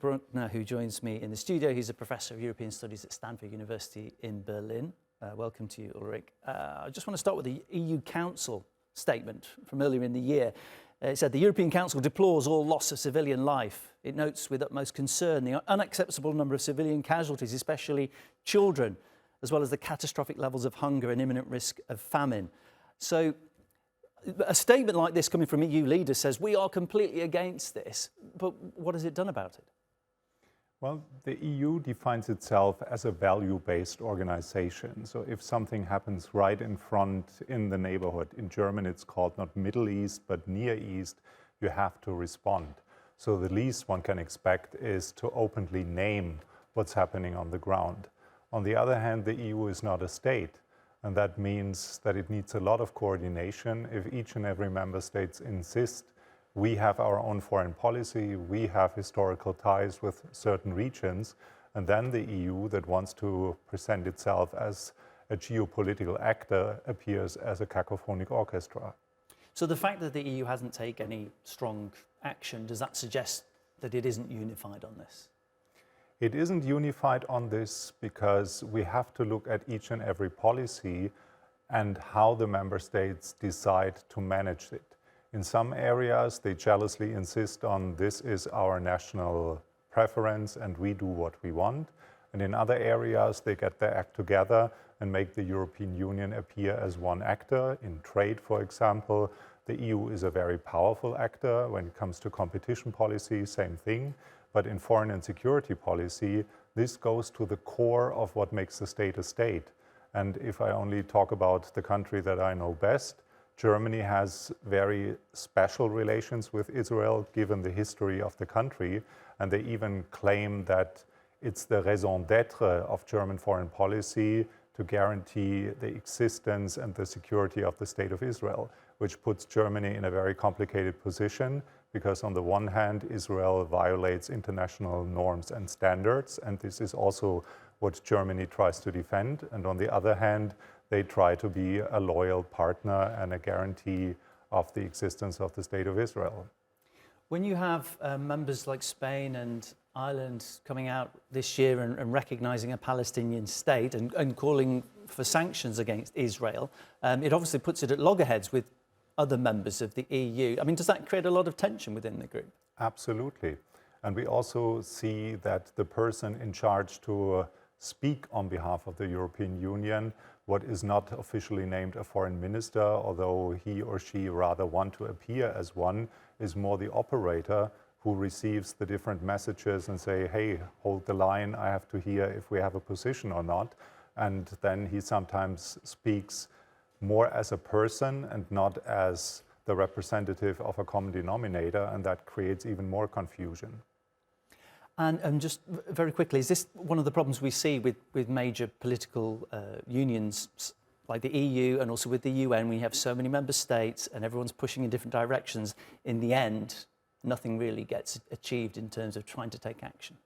Ulrich Brueckner, who joins me in the studio. He's a professor of European Studies at Stanford University in Berlin. Welcome to you, Ulrich. I just want to start with the EU Council statement from earlier in the year. It said the European Council deplores all loss of civilian life. It notes with utmost concern the unacceptable number of civilian casualties, especially children, as well as the catastrophic levels of hunger and imminent risk of famine. So a statement like this coming from EU leaders says we are completely against this, but what has it done about it? Well, the EU defines itself as a value-based organization. So if something happens right in front in the neighborhood, in German it's called not Middle East, but Near East, you have to respond. So the least one can expect is to openly name what's happening on the ground. On the other hand, the EU is not a state. And that means that it needs a lot of coordination. If each and every member state insists, we have our own foreign policy, we have historical ties with certain regions, and then the EU that wants to present itself as a geopolitical actor appears as a cacophonic orchestra. So the fact that the EU hasn't taken any strong action, does that suggest that it isn't unified on this? It isn't unified on this because we have to look at each and every policy and how the member states decide to manage it. In some areas, they jealously insist on this is our national preference and we do what we want. And in other areas, they get their act together and make the European Union appear as one actor. In trade, for example, the EU is a very powerful actor. When it comes to competition policy, same thing. But in foreign and security policy, this goes to the core of what makes the state a state. And if I only talk about the country that I know best, Germany has very special relations with Israel, given the history of the country. And they even claim that it's the raison d'être of German foreign policy to guarantee the existence and the security of the State of Israel, which puts Germany in a very complicated position. Because on the one hand, Israel violates international norms and standards, and this is also what Germany tries to defend. And on the other hand, they try to be a loyal partner and a guarantee of the existence of the State of Israel. When you have members like Spain and Ireland coming out this year and recognizing a Palestinian state and calling for sanctions against Israel, it obviously puts it at loggerheads with other members of the EU. I mean, does that create a lot of tension within the group? Absolutely. And we also see that the person in charge to speak on behalf of the European Union, what is not officially named a foreign minister, although he or she rather want to appear as one, is more the operator who receives the different messages and say, hey, hold the line, I have to hear if we have a position or not. And then he sometimes speaks more as a person and not as the representative of a common denominator, and that creates even more confusion. And just very quickly, is this one of the problems we see with major political unions like the EU and also with the UN? We have so many member states and everyone's pushing in different directions. In the end, nothing really gets achieved in terms of trying to take action.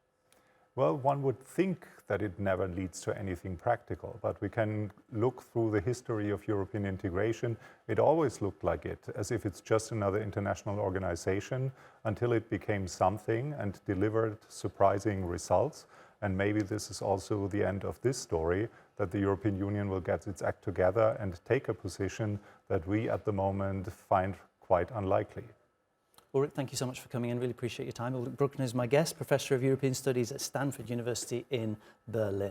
Well, one would think that it never leads to anything practical, but we can look through the history of European integration. It always looked like it, as if it's just another international organization, until it became something and delivered surprising results. And maybe this is also the end of this story, that the European Union will get its act together and take a position that we at the moment find quite unlikely. Ulrich, thank you so much for coming in. Really appreciate your time. Ulrich Brueckner is my guest, Professor of European Studies at Stanford University in Berlin.